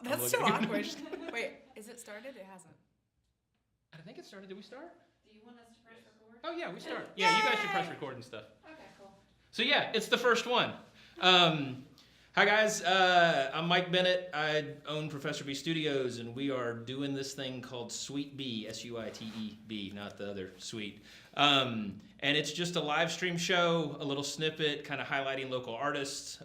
That's so awkward. Wait, is it started? It hasn't. I think it started. Did we start? Do you want us to press record? Oh, yeah, we start. Yeah, you guys should press record and stuff. Okay, cool. So, yeah, it's the first one. Hi, guys. I'm Mike Bennett. I own Professor B Studios, and we are doing this thing called Suite B, S-U-I-T-E-B, not the other suite. And it's just a live stream show, a little snippet, kind of highlighting local artists,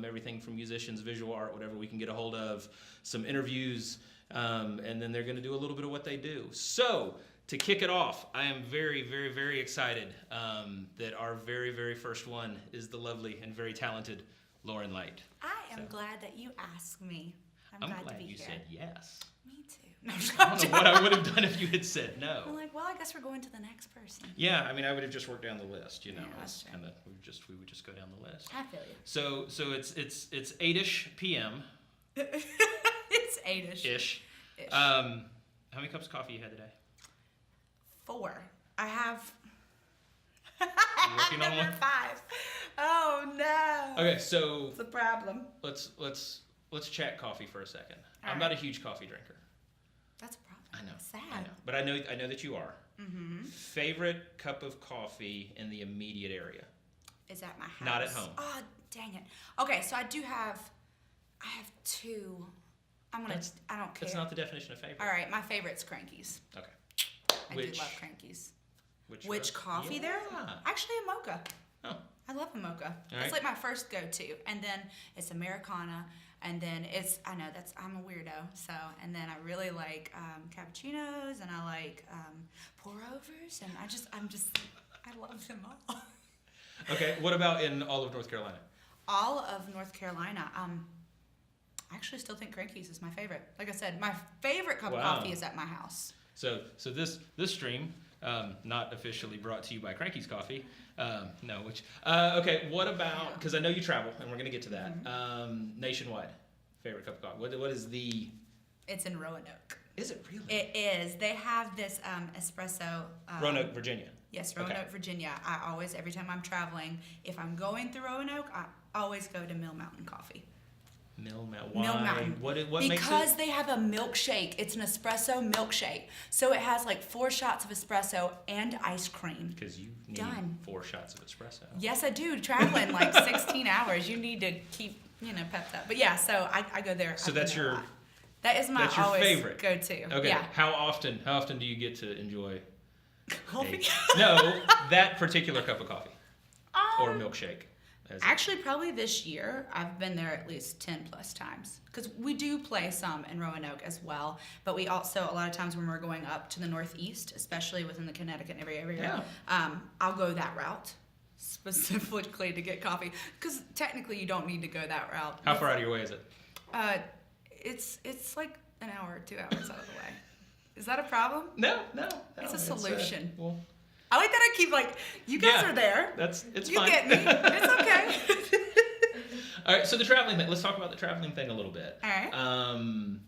everything from musicians, visual art, whatever we can get a hold of, some interviews, and then they're going to do a little bit of what they do. So, to kick it off, I am very, very, very excited that our very, very first one is the lovely and very talented Lauren Light. I am glad that you asked me. I'm glad to be you here. said yes. Me too. No, I don't know what I would have done if you had said no. I'm like, well, I guess we're going to the next person. Yeah, I mean, I would have just worked down the list, you know. Yeah, that's true. We would just go down the list. I feel you. So it's 8ish p.m. It's 8ish. Ish. How many cups of coffee you had today? 4. I have. You working on Number one? 5. Oh no. Okay, so It's a problem. let's chat coffee for a second. All I'm right. not a huge coffee drinker. That's a problem. I know. Sad. I know. But I know that you are. Mm-hmm. Favorite cup of coffee in the immediate area? Is at my house. Not at home. Oh, dang it. Okay, so I have 2. I don't care. That's not the definition of favorite. All right, my favorite's Crankies. Okay. I do love Crankies. Which roast? coffee Yeah. there? Actually, a mocha. Oh. I love a mocha. All It's right. like my first go-to. And then it's Americana. And then I'm a weirdo. So, and then I really like cappuccinos, and I like pour-overs. And I love them all. Okay, what about in all of North Carolina? All of North Carolina. I actually still think Crankies is my favorite. Like I said, my favorite cup of coffee is at my house. So this stream, not officially brought to you by Cranky's Coffee. Okay, what about, because I know you travel, and we're going to get to that. Mm-hmm. Nationwide, favorite cup of coffee. What is the... It's in Roanoke. Is it really? It is. They have this espresso. Roanoke, Virginia. Yes, Roanoke, Virginia. Every time I'm traveling, if I'm going through Roanoke, I always go to Mill Mountain Coffee. Mill Mountain. Why? Mill Mountain. What makes it? Because they have a milkshake. It's an espresso milkshake. So it has like 4 shots of espresso and ice cream. Because you need Done. 4 shots of espresso. Yes, I do. Traveling like 16 hours. You need to keep, pepped up. But yeah, so I go there. So That is my that's your always favorite go-to. Okay. Yeah. How often do you get to enjoy Coffee? that particular cup of coffee or milkshake? Actually, probably this year, I've been there at least 10 plus times. Because we do play some in Roanoke as well. But we also, a lot of times when we're going up to the northeast, especially within the Connecticut area, I'll go that route specifically to get coffee. Because technically, you don't need to go that route. How far out of your way is it? It's like an hour or 2 hours out of the way. Is that a problem? No. It's a solution. Well, I like that I keep you guys are there. It's you fine. You get me. It's okay. All right, so the traveling thing. Let's talk about the traveling thing a little bit. All right.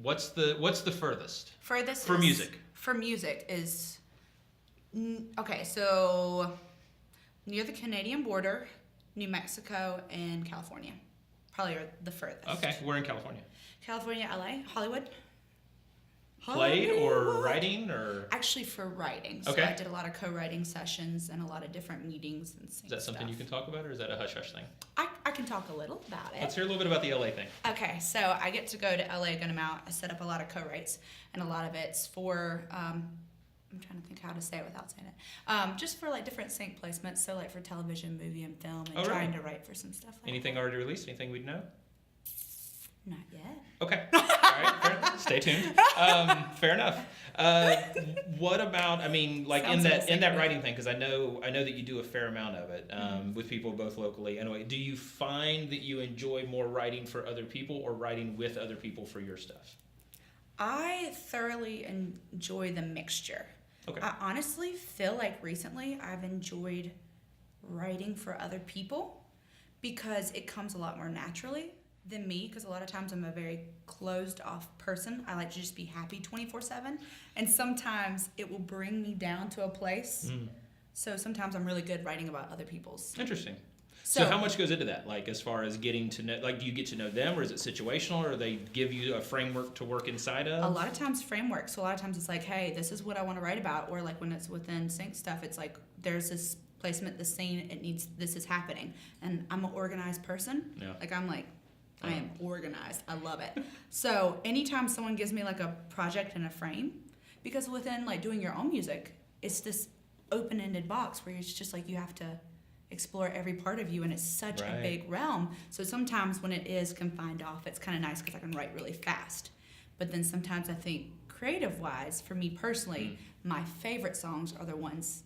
What's the furthest? Furthest for music. For music is so near the Canadian border, New Mexico and California. Probably are the furthest. Okay, we're in California. California, LA, Hollywood. Play or writing or? Actually, for writing. So I did a lot of co-writing sessions and a lot of different meetings and Is that something you can talk about, or is that a hush-hush thing? I can talk a little about it. Let's hear a little bit about the LA thing. Okay, so I get to go to LA a good amount. I set up a lot of co-writes, and a lot of it's for, I'm trying to think how to say it without saying it. Just for different sync placements, so for television, movie, and film, and trying to write for some stuff like Anything that. already released? Anything we'd know? Not yet. Okay. All right. Fair enough. Stay tuned. Fair enough. What about? in that writing thing, because I know that you do a fair amount of it with people both locally. Anyway, do you find that you enjoy more writing for other people or writing with other people for your stuff? I thoroughly enjoy the mixture. Okay. I honestly feel like recently I've enjoyed writing for other people because it comes a lot more naturally than me, because a lot of times I'm a very closed off person. I like to just be happy 24/7, and sometimes it will bring me down to a place. So sometimes I'm really good writing about other people's. Interesting. So how much goes into that? Like, as far as getting to know, like, do you get to know them, or is it situational, or they give you a framework to work inside of? A lot of times framework. So a lot of times it's like, hey, this is what I want to write about. Or like when it's within sync stuff, it's like, there's this placement, this scene, this is happening. And I'm an organized person. Yeah. Like I am organized. I love it. So anytime someone gives me like a project and a frame, because within like doing your own music, it's this open-ended box where it's just like you have to explore every part of you, and it's such a big realm. So sometimes when it is confined off, it's kind of nice because I can write really fast. But then sometimes I think creative-wise, for me personally, my favorite songs are the ones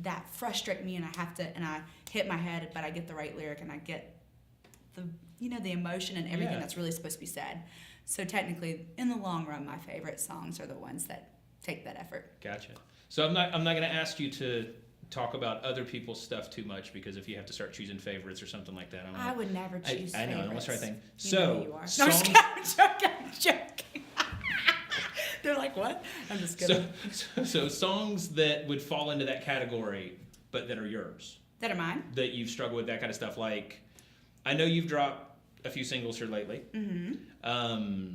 that frustrate me, and I hit my head, but I get the right lyric and I get the emotion and everything that's really supposed to be said. So technically, in the long run, my favorite songs are the ones that take that effort. Gotcha. So I'm not going to ask you to talk about other people's stuff too much, because if you have to start choosing favorites or something like that, I would never choose I know, favorites. I almost try to think. You know who you are. No, I'm joking. They're like, what? I'm just kidding. So songs that would fall into that category, but that are yours. That are mine? That you've struggled with, that kind of stuff. Like, I know you've dropped a few singles here lately. Mm-hmm.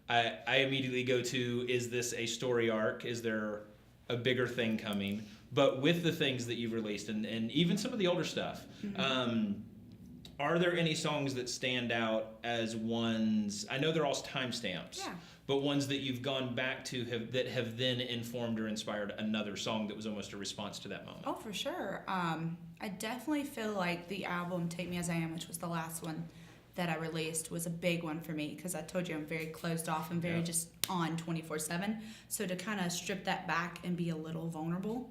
I immediately go to, is this a story arc? Is there a bigger thing coming? But with the things that you've released, and even some of the older stuff, are there any songs that stand out as ones, I know they're all timestamps, but ones that you've gone back to that have then informed or inspired another song that was almost a response to that moment? Oh, for sure. I definitely feel like the album Take Me As I Am, which was the last one that I released, was a big one for me, because I told you I'm very closed off and very just on 24/7. So to kind of strip that back and be a lot vulnerable,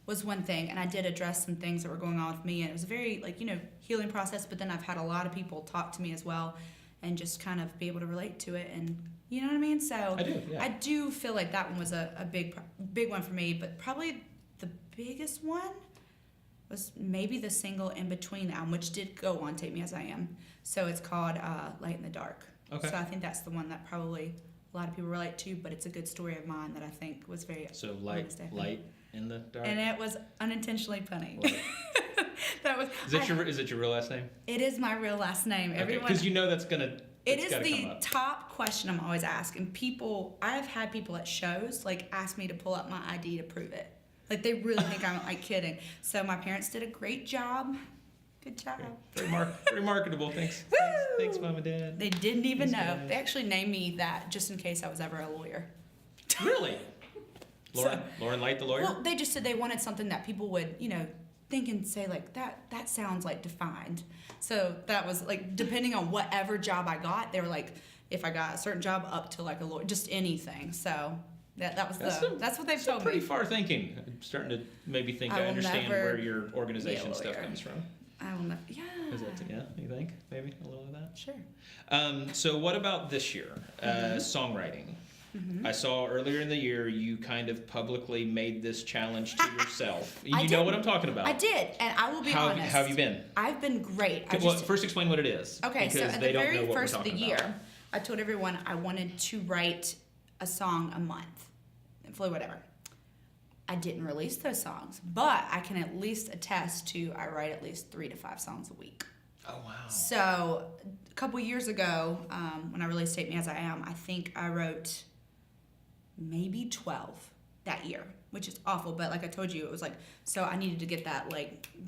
was one thing. And I did address some things that were going on with me, and it was a very healing process. But then I've had a lot of people talk to me as well, and just kind of be able to relate to it, and you know what I mean. So I do feel like that one was a big one for me. But probably the biggest one was maybe the single in between the album, which did go on Take Me As I Am. So it's called Light in the Dark. Okay. So I think that's the one that probably a lot of people relate to, but it's a good story of mine that I think was very light in the dark. And it was unintentionally punny. That was. Is it your real last name? It is my real last name. Okay, Everyone. because you know that's gonna. It is the top question I'm always asked, and I've had people at shows ask me to pull up my ID to prove it. Like, they really think I'm kidding. So my parents did a great job. Good job. Very marketable. Thanks. Thanks, Mom and Dad. They didn't even know. They actually named me that just in case I was ever a lawyer. Really? Lauren Light, the lawyer? Well, they just said they wanted something that people would, think and say, that sounds defined. So that was, depending on whatever job I got, they were if I got a certain job up to, a lawyer, just anything. So that's what they've told me. Pretty far thinking. I'm starting to maybe think I understand where your organization stuff comes from. I will not. Yeah. Is that, you think? Maybe a little of that? Sure. So what about this year? Songwriting. Mm-hmm. I saw earlier in the year you kind of publicly made this challenge to yourself. You know what I'm talking about. I did, and I will be honest. How have you been? I've been great. First explain what it is. Okay, so because at they the don't know very what first we're of the talking year, about. I told everyone I wanted to write a song a month. Whatever. I didn't release those songs, but I can at least attest to I write at least 3 to 5 songs a week. Oh, wow. So a couple years ago, when I released Take Me As I Am, I think I wrote maybe 12 that year, which is awful. But like I told you, it was so I needed to get that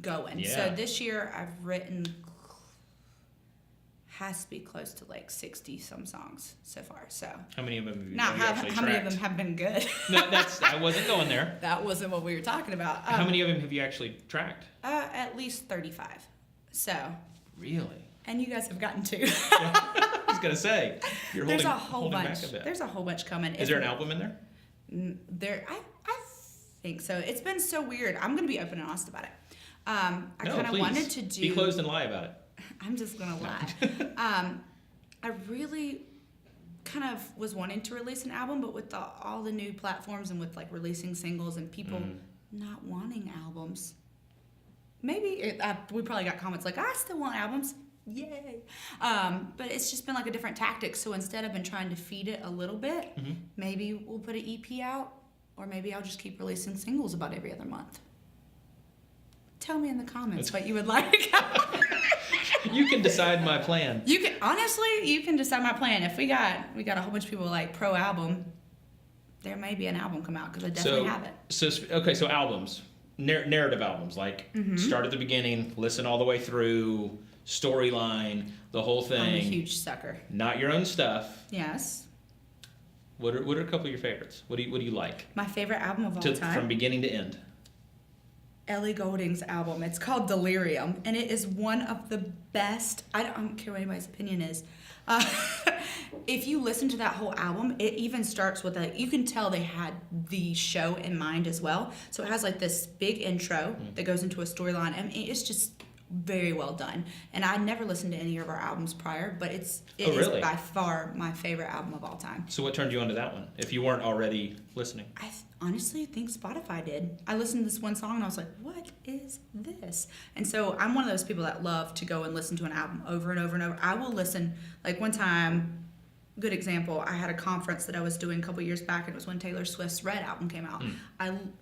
going. Yeah. So this year I've written, has to be close to 60 some songs so far. So how many of them have you how many of them have been good? No, I wasn't going there. That wasn't what we were talking about. How many of them have you actually tracked? At least 35. So. Really? And you guys have gotten 2. I was gonna say you're There's holding bunch. back a bit. There's a whole bunch coming. Is there an album in there? I think so. It's been so weird. I'm gonna be open and honest about it. I kind of wanted to do. Be closed and lie about it. I'm just gonna lie. I really kind of was wanting to release an album, but with all the new platforms and with releasing singles and people not wanting albums, maybe we probably got comments I still want albums. Yay. But it's just been a different tactic. So instead I've been trying to feed it a little bit, maybe we'll put an EP out, or maybe I'll just keep releasing singles about every other month. tell me in the comments what you would like. You can decide my plan. You can decide my plan. If we got a whole bunch of people like pro album, there may be an album come out because I definitely have it. So albums, narrative albums, like start at the beginning, listen all the way through, storyline, the whole thing. I'm a huge sucker. Not your own stuff. Yes. What are a couple of your favorites? What do you like? My favorite album of all time. From beginning to end. Ellie Goulding's album. It's called Delirium, and it is one of the best. I don't care what anybody's opinion is. If you listen to that whole album, it even starts with you can tell they had the show in mind as well. So it has like this big intro that goes into a storyline, and it's just very well done. And I never listened to any of our albums prior, but it is by far my favorite album of all time. So what turned you onto that one, if you weren't already listening? I honestly think Spotify did. I listened to this one song and I was like, what is this? And so I'm one of those people that love to go and listen to an album over and over and over. I will listen, like one time, good example, I had a conference that I was doing a couple years back, and it was when Taylor Swift's Red album came out.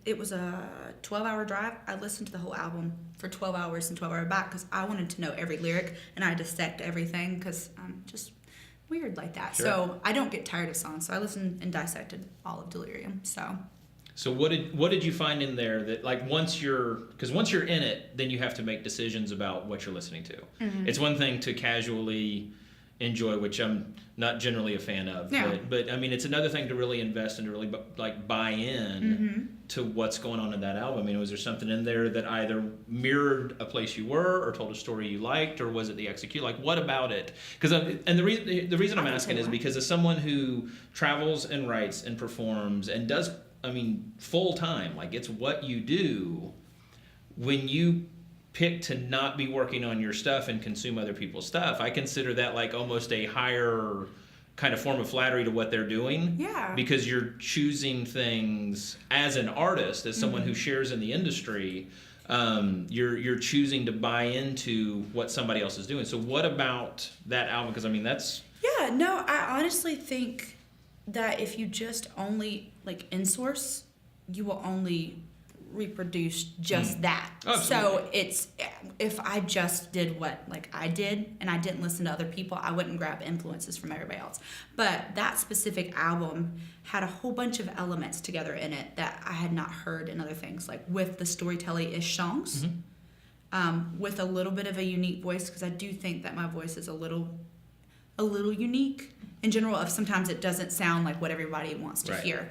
It was a 12-hour drive. I listened to the whole album for 12 hours and 12 hours back because I wanted to know every lyric, and I dissect everything because I'm just weird like that. Sure. So I don't get tired of songs, so I listened and dissected all of Delirium. So what did you find in there that, like, once you're in it, then you have to make decisions about what you're listening to. It's one thing to casually enjoy, which I'm not generally a fan of, but I mean, it's another thing to really invest and to really like buy in to what's going on in that album. I mean, was there something in there that either mirrored a place you were or told a story you liked, or was it the execute? Like, what about it? Because the reason I'm asking is because as someone who travels and writes and performs and does, I mean, full time, like it's what you do, when you pick to not be working on your stuff and consume other people's stuff, I consider that like almost a higher kind of form of flattery to what they're doing. Yeah. Because you're choosing things as an artist, as someone who shares in the industry, you're choosing to buy into what somebody else is doing. So what about that album? Because I mean, that's... Yeah, no, I honestly think that if you just only like in-source, you will only reproduce just that. Oh, so it's, if I just did what like I did and I didn't listen to other people, I wouldn't grab influences from everybody else. But that specific album had a whole bunch of elements together in it that I had not heard in other things, like with the storytelling-ish songs, with a little bit of a unique voice, because I do think that my voice is a little unique in general. Of sometimes it doesn't sound like what everybody wants to hear.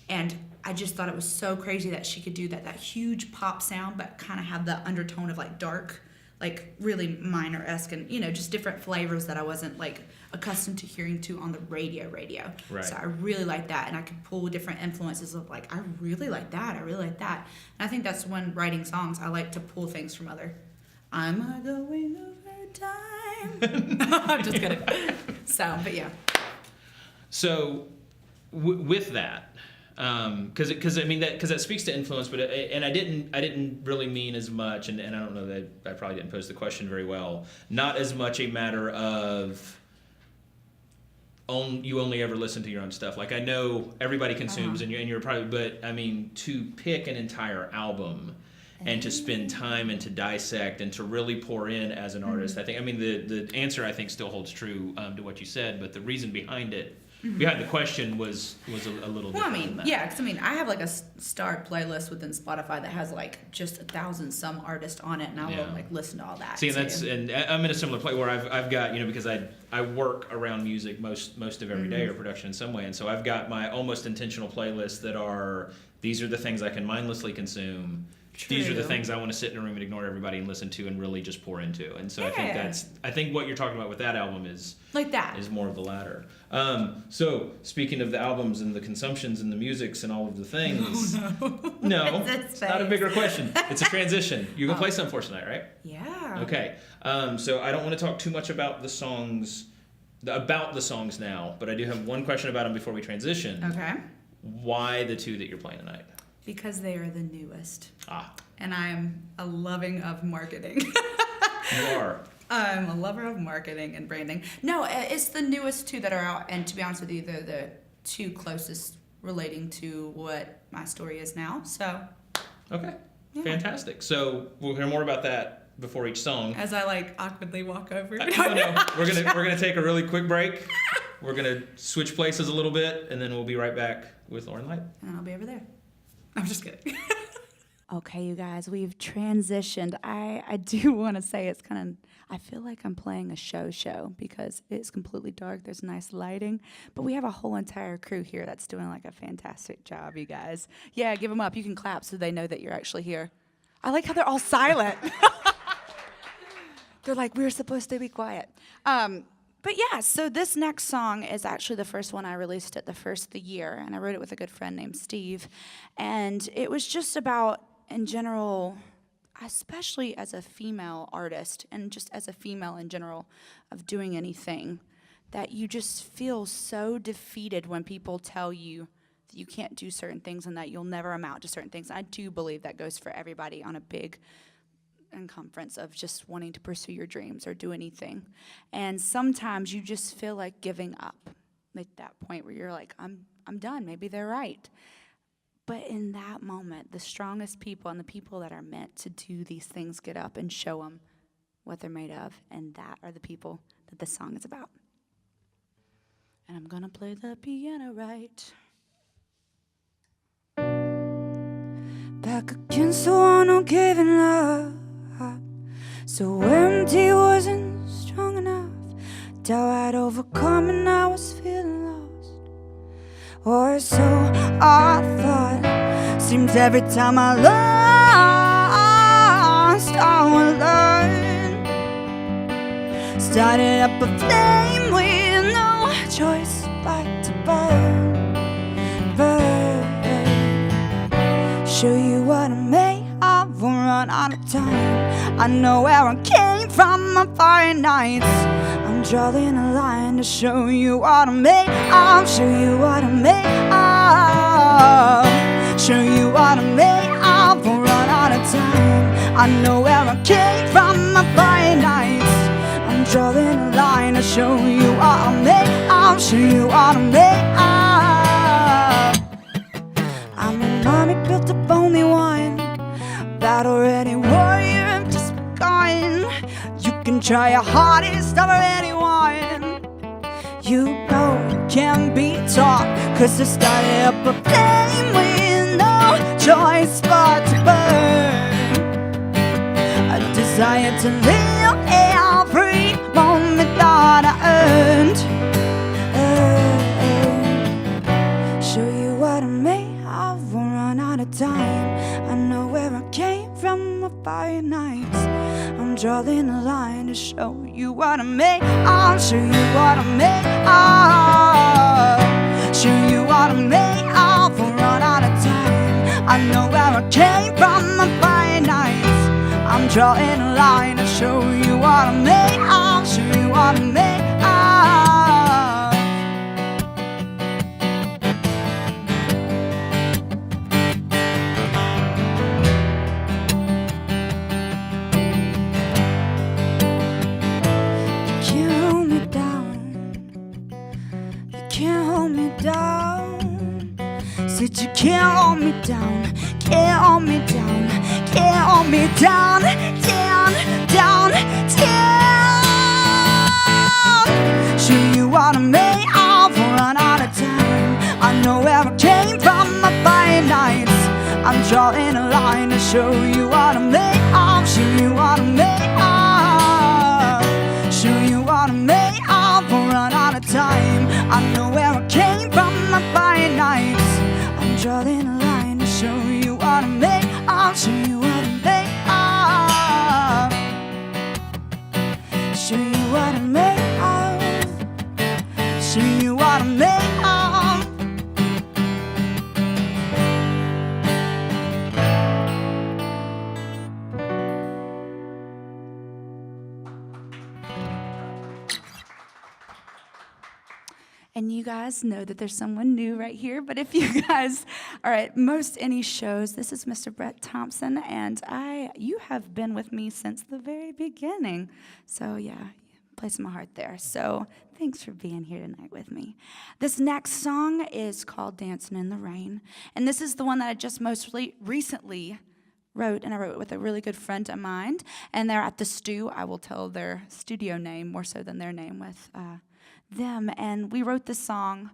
And I just thought it was so crazy that she could do that huge pop sound, but kind of have the undertone of like dark, like really minor-esque, and just different flavors that I wasn't like accustomed to hearing to on the radio. Right. So I really like that, and I could pull different influences of like, I really like that. And I think that's when writing songs, I like to pull things from other. I'm a going over time. I'm just kidding. So, but yeah. So with that, because I mean that speaks to influence, but and I didn't really mean as much, and I don't know that I probably didn't pose the question very well. Not as much a matter of you only ever listen to your own stuff. Like I know everybody consumes, and you're probably, but I mean to pick an entire album and to spend time and to dissect and to really pour in as an artist. I think, I mean, the answer I think still holds true to what you said, but the reason behind it. Behind the question was a little different. Well, I mean, yeah, because I mean, I have like a starred playlist within Spotify that has like just 1,000 some artists on it, and I will like listen to all that. See, and I'm in a similar place where I've got, because I work around music most of every day, or production in some way, and so I've got my almost intentional playlists that are, these are the things I can mindlessly consume. True. These are the things I want to sit in a room and ignore everybody and listen to and really just pour into. And so I think what you're talking about with that album is like that is more of the latter. So speaking of the albums and the consumptions and the musics and all of the things, no, it's not a bigger question. It's a transition. You're gonna play some for us tonight, right? Yeah. Okay. So I don't want to talk too much about the songs now, but I do have one question about them before we transition. Okay. Why the two that you're playing tonight? Because they are the newest. Ah. And I'm a loving of marketing. You are. I'm a lover of marketing and branding. No, it's the newest two that are out, and to be honest with you, they're the two closest relating to what my story is now. So. Okay. Yeah. Fantastic. So we'll hear more about that before each song. As I like awkwardly walk over. No, we're gonna take a really quick break. We're gonna switch places a little bit, and then we'll be right back with Lauren Light. And I'll be over there. I'm just kidding. Okay, you guys, we've transitioned. I do want to say it's kind of, I feel like I'm playing a show because it's completely dark. There's nice lighting, but we have a whole entire crew here that's doing like a fantastic job, you guys. Yeah, give them up. You can clap so they know that you're actually here. I like how they're all silent. They're like, we're supposed to be quiet. But yeah, so this next song is actually the first one I released at the first of the year, and I wrote it with a good friend named Steve. And it was just about, in general, especially as a female artist, and just as a female in general, of doing anything, that you just feel so defeated when people tell you that you can't do certain things and that you'll never amount to certain things. I do believe that goes for everybody on a big conference of just wanting to pursue your dreams or do anything. And sometimes you just feel like giving up at that point where you're like, I'm done. Maybe they're right. But in that moment, the strongest people and the people that are meant to do these things get up and show them what they're made of. And that are the people that the song is about. And I'm going to play the piano right. Back against the wall, no giving up. So empty, wasn't strong enough. Doubt I'd overcome and I was feeling lost. Or so I thought. Seems every time I lost, I would learn. Started up a flame with no choice but to burn. Show you what I made of, won't run out of time. I know where I came from, my fire nights. I'm drawing a line to show you what I made. I'll show you what I made of. Show you what I made of, won't run out of time. I know where I came from, my fire nights. I'm drawing a line to show you what I made. I'll show you what I made of. I'm an army built up only one. Battle-ready warrior, just begun. You can try your hardest over anyone. You know you can't be taught, 'cause I started up a flame with no choice but to burn. A desire to live every moment that I earned. Show you what I made of, won't run out of time. I know where I came from, my fire nights. I'm drawing a line to show you what I made. I'll show you what I made of. Show you what I made of, won't run out of time. I know where I came from, my fire nights. I'm drawing a line to show you what I made. I'll show you what I made of. Said you can't hold me down, can't hold me down, can't hold me down, down, down, down. Show you what I made of, won't run out of time. I know where I came from, my fire nights. I'm drawing a line to show you what I made of. Show you what I made of. Show you what I made of, won't run out of time. I know where I came from, my fire nights. I'm drawing a line to show you what I made. I'll show you what I made of. Show you what I made of. Show you what I made of. And you guys know that there's someone new right here, but if you guys are at most any shows, this is Mr. Brett Thompson, and you have been with me since the very beginning. So yeah, place in my heart there. So thanks for being here tonight with me. This next song is called Dancing in the Rain, and this is the one that I just most recently wrote, and I wrote it with a really good friend of mine. And they're at the Stew. I will tell their studio name more so than their name with them. And we wrote this song.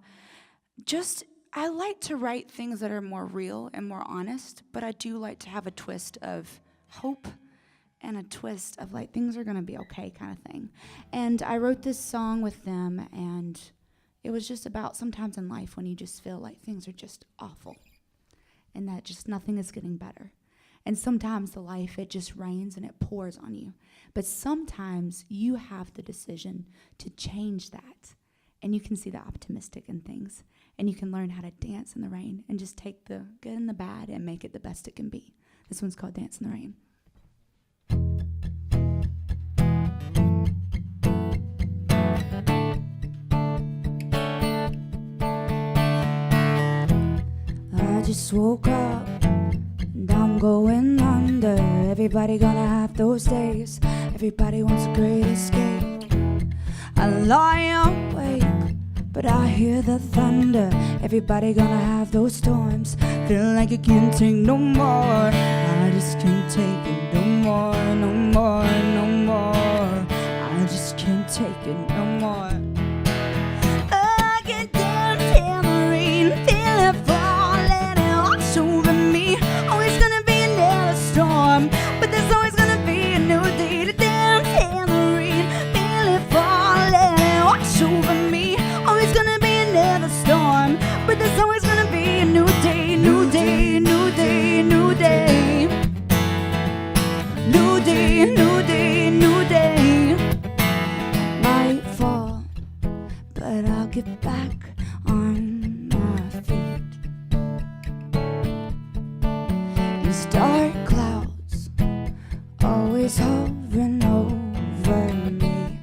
I like to write things that are more real and more honest, but I do like to have a twist of hope and a twist of like things are gonna be okay kind of thing. And I wrote this song with them, and it was just about sometimes in life when you just feel like things are just awful and that just nothing is getting better. And sometimes the life, it just rains and it pours on you. But sometimes you have the decision to change that, and you can see the optimistic in things, and you can learn how to dance in the rain and just take the good and the bad and make it the best it can be. This one's called Dance in the Rain. I just woke up and I'm going under. Everybody gonna have those days. Everybody wants a great escape. I lie awake, but I hear the thunder. Everybody gonna have those storms. Feel like I can't take no more. I just can't take it no more, no more, no more. I just can't take it no more. I can dance in the rain, feel it falling and wash over me. Always gonna be another storm, but there's always gonna be a new day to dance in the rain, feel it falling and wash over me. Always gonna be another storm, but there's always gonna be a new day, new day, new day, new day. New day, new day, new day. Might fall, but I'll get back on my feet. These dark clouds always hovering over me.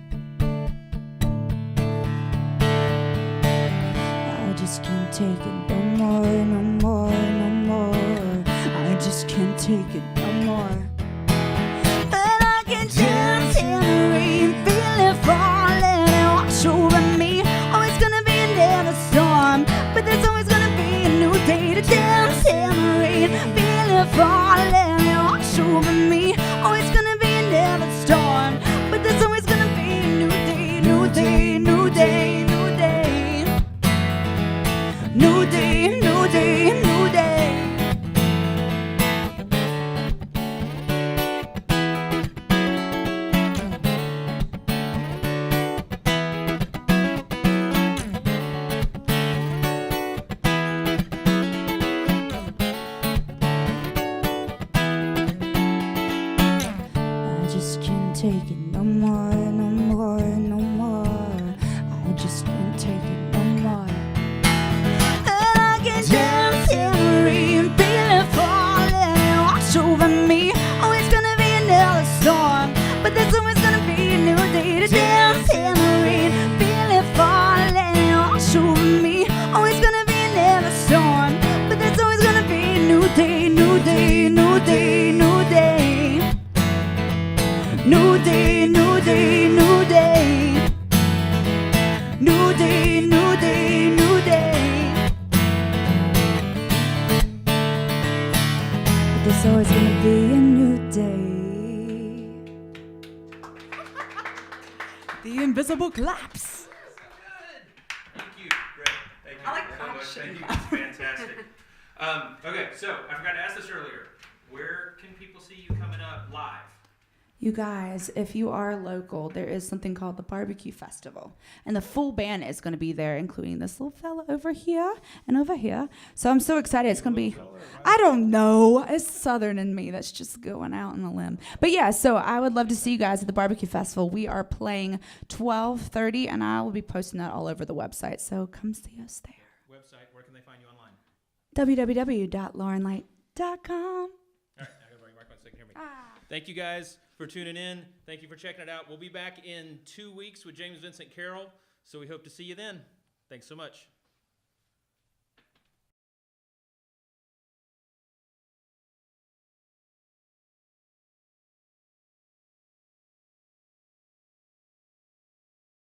I just can't take it no more, no more, no more. I just can't take it no more. And I can dance in the rain, feel it falling and wash over me. Always gonna be another storm, but there's always gonna be a new day to dance in the rain, feel it falling and wash over me. Always gonna be another storm, but there's always gonna be a new day, new day, new day, new day. New day, new day, new day. I just can't take it no more, no more, no more. I just can't take it no more. And I can dance in the rain, feel it falling and wash over me. Always gonna be another storm, but there's always gonna be a new day to dance in the rain, feel it falling and wash over me. Always gonna be another storm, but there's always gonna be a new day, new day, new day, new day. New day, new day, new day. New day, new day, new day. But there's always gonna be a new day. The invisible claps. Thank you, Greg. Thank you. I like so much. action. Thank you. It's fantastic. Okay, so I forgot to ask this earlier. Where can people see you coming up live? You guys, if you are local, there is something called the Barbecue Festival. And the full band is going to be there, including this little fella over here and over here. So I'm so excited. It's going to be, I don't know. It's Southern in me that's just going out on a limb. But yeah, so I would love to see you guys at the Barbecue Festival. We are playing 12:30, and I will be posting that all over the website. So come see us there. Website, where can they find you online? www.laurenlight.com. All right, I gotta bring my mic so you can hear me. Thank you guys for tuning in. Thank you for checking it out. We'll be back in 2 weeks with James Vincent Carroll, so we hope to see you then. Thanks so much.